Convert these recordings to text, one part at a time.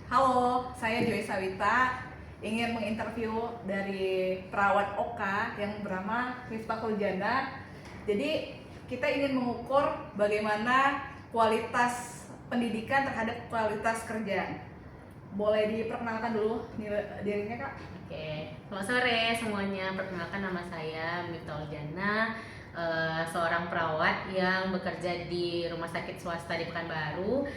Halo, saya Joy Sawita ingin menginterview dari perawat Oka yang bernama Miftahul Jannah. Jadi kita ingin mengukur bagaimana kualitas pendidikan terhadap kualitas kerja. Boleh diperkenalkan dulu dirinya, Kak? Oke, selamat sore semuanya. Perkenalkan, nama saya Miftahul Jannah, seorang perawat yang bekerja di rumah sakit swasta di Pekanbaru,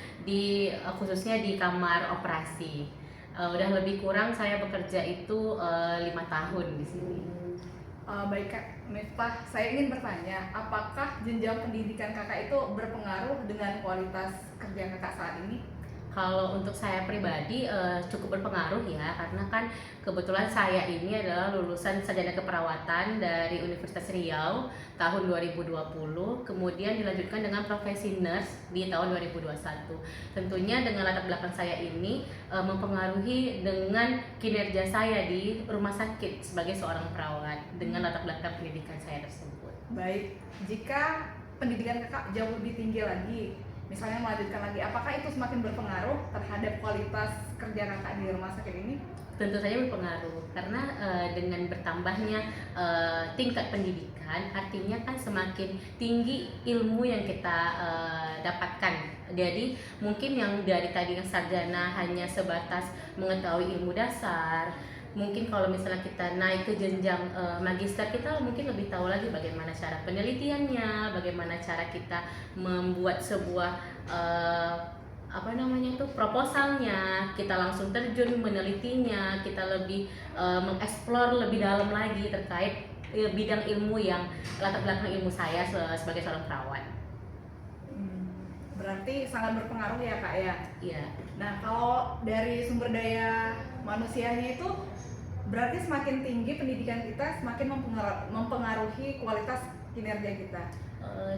khususnya di kamar operasi. Udah lebih kurang saya bekerja itu 5 tahun di sini. Baik Kak Miftah, saya ingin bertanya, apakah jenjang pendidikan kakak itu berpengaruh dengan kualitas kerja kakak saat ini? Kalau untuk saya pribadi cukup berpengaruh ya, karena kan kebetulan saya ini adalah lulusan sarjana keperawatan dari Universitas Riau tahun 2020, kemudian dilanjutkan dengan profesi nurse di tahun 2021. Tentunya dengan latar belakang saya ini mempengaruhi dengan kinerja saya di rumah sakit sebagai seorang perawat dengan latar belakang pendidikan saya tersebut. Baik, jika pendidikan kakak jauh lebih tinggi lagi, misalnya melanjutkan lagi, apakah itu semakin berpengaruh terhadap kualitas kerja kakak di rumah sakit ini? Tentu saja berpengaruh, karena dengan bertambahnya tingkat pendidikan, artinya kan semakin tinggi ilmu yang kita dapatkan. Jadi mungkin yang dari tadi yang sarjana hanya sebatas mengetahui ilmu dasar, mungkin kalau misalnya kita naik ke jenjang magister, kita mungkin lebih tahu lagi bagaimana cara penelitiannya, bagaimana cara kita membuat sebuah proposalnya, kita langsung terjun menelitinya, kita lebih mengeksplor lebih dalam lagi terkait bidang ilmu yang latar belakang ilmu saya sebagai seorang perawat. Berarti sangat berpengaruh ya Kak ya? Iya. Nah, kalau dari sumber daya manusianya itu berarti semakin tinggi pendidikan kita semakin mempengaruhi kualitas kinerja kita.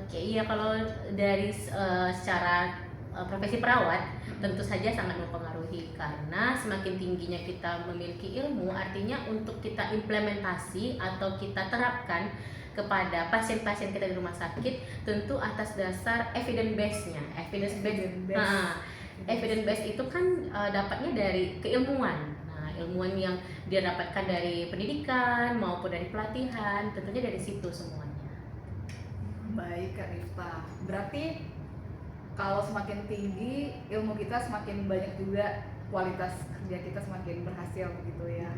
Oke, iya, kalau dari secara profesi perawat tentu saja sangat mempengaruhi, karena semakin tingginya kita memiliki ilmu, artinya untuk kita implementasi atau kita terapkan kepada pasien-pasien kita di rumah sakit tentu atas dasar evidence base-nya. Evidence base itu kan dapatnya dari keilmuan. Nah, ilmuwan yang dia dapatkan dari pendidikan maupun dari pelatihan, tentunya dari situ semuanya. Baik Kak Rifta, berarti kalau semakin tinggi ilmu kita semakin banyak juga kualitas kerja kita semakin berhasil begitu ya.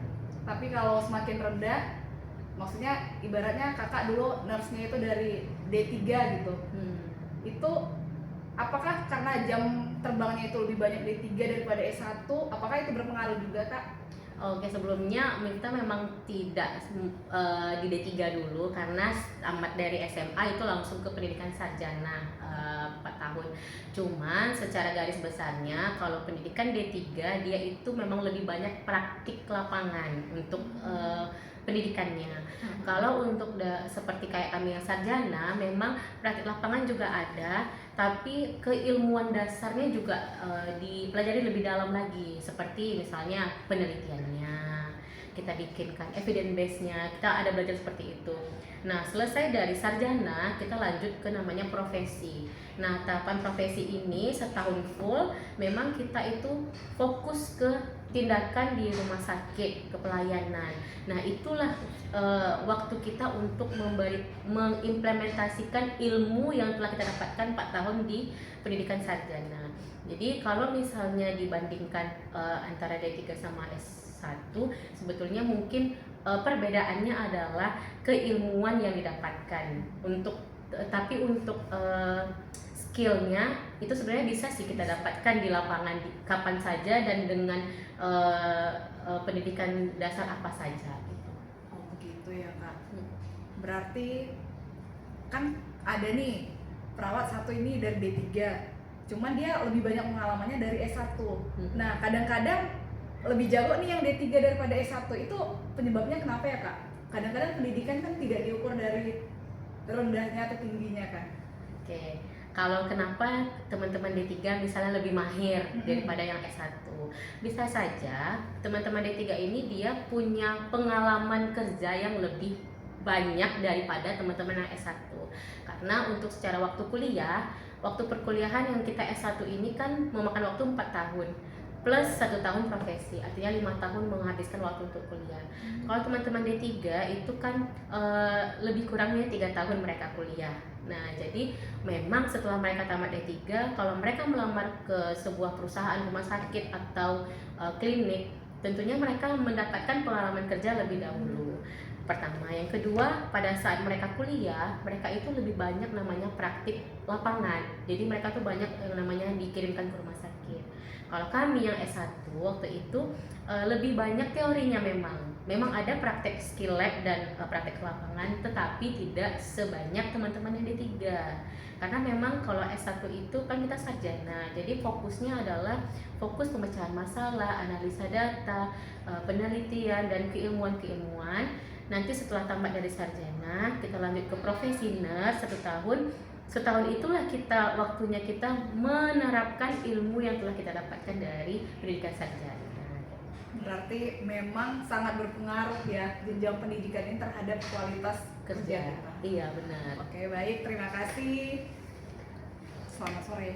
Tapi kalau semakin rendah, maksudnya ibaratnya kakak dulu nurse-nya itu dari D3 gitu. Itu apakah karena jam terbangnya itu lebih banyak D3 daripada S1, apakah itu berpengaruh juga Kak? Oke, sebelumnya Mifta memang tidak di D3 dulu, karena tamat dari SMA itu langsung ke pendidikan sarjana 4 tahun. Cuman secara garis besarnya kalau pendidikan D3 dia itu memang lebih banyak praktik lapangan untuk pendidikannya. Kalau untuk seperti kayak kami yang sarjana, memang praktik lapangan juga ada, tapi keilmuan dasarnya juga dipelajari lebih dalam lagi, seperti misalnya penelitiannya kita bikinkan, evidence base-nya kita ada belajar seperti itu. Nah, selesai dari sarjana kita lanjut ke namanya profesi. Nah, tahapan profesi ini setahun full memang kita itu fokus ke tindakan di rumah sakit, ke pelayanan. Nah, itulah waktu kita untuk mengimplementasikan ilmu yang telah kita dapatkan 4 tahun di pendidikan sarjana. Jadi kalau misalnya dibandingkan antara D3 sama S1, sebetulnya mungkin perbedaannya adalah keilmuan yang didapatkan. Tapi untuk skillnya itu sebenarnya bisa sih kita dapatkan di lapangan kapan saja dan dengan pendidikan dasar apa saja gitu. Oh begitu ya Kak. Berarti kan ada nih perawat satu ini dari D3, cuman dia lebih banyak pengalamannya dari S1. Nah, kadang-kadang lebih jago nih yang D3 daripada S1. Itu penyebabnya kenapa ya Kak? Kadang-kadang pendidikan kan tidak diukur dari rendahnya atau tingginya kan. Oke, kalau kenapa teman-teman D3 misalnya lebih mahir daripada yang S1, bisa saja teman-teman D3 ini dia punya pengalaman kerja yang lebih banyak daripada teman-teman yang S1. Karena untuk secara waktu kuliah, waktu perkuliahan yang kita S1 ini kan memakan waktu 4 tahun. plus 1 tahun profesi, artinya 5 tahun menghabiskan waktu untuk kuliah. Kalau teman-teman D3 itu kan lebih kurangnya 3 tahun mereka kuliah. Nah, jadi memang setelah mereka tamat D3, kalau mereka melamar ke sebuah perusahaan, rumah sakit atau klinik, tentunya mereka mendapatkan pengalaman kerja lebih dahulu. Pertama, yang kedua, pada saat mereka kuliah, mereka itu lebih banyak namanya praktik lapangan. Jadi mereka tuh banyak yang namanya dikirimkan ke rumah sakit. Kalau kami yang S1 waktu itu lebih banyak teorinya memang. Memang ada praktek skill lab dan praktek lapangan, tetapi tidak sebanyak teman-teman yang D3. Karena memang kalau S1 itu kan kita sarjana, jadi fokusnya adalah fokus pemecahan masalah, analisa data, penelitian dan keilmuan-keilmuan. Nanti setelah tamat dari sarjana, kita lanjut ke profesi nurse 1 tahun. Setahun itulah waktunya kita menerapkan ilmu yang telah kita dapatkan dari pendidikan sarjana. Berarti memang sangat berpengaruh ya jenjang pendidikan ini terhadap kualitas kerja kita. Iya, benar. Oke, baik, terima kasih. Selamat sore.